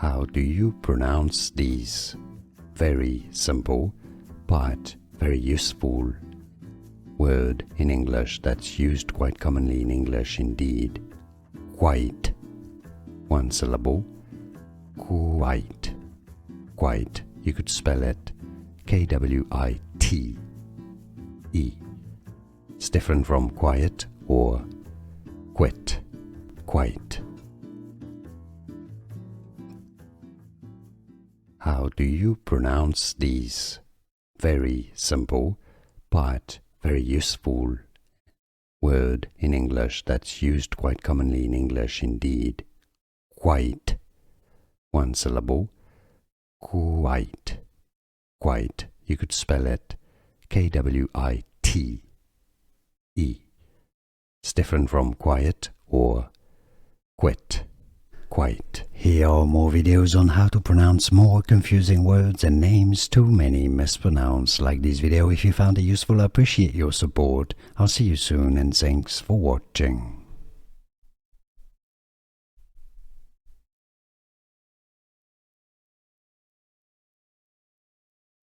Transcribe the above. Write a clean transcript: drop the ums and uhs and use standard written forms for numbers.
How do you pronounce these very simple but very useful word in English that's used quite commonly in English indeed? Quite. One syllable. Quite. Quite. You could spell it Kwite. It's different from quiet or quit. Quite. How do you pronounce these very simple but very useful word in English that's used quite commonly in English indeed? Quite. One syllable. Quite. Quite. You could spell it Kwite. It's different from quiet or quit. Quite. Here are more videos on how to pronounce more confusing words and names too many mispronounced. Like this video if you found it useful. I appreciate your support. I'll see you soon and thanks for watching.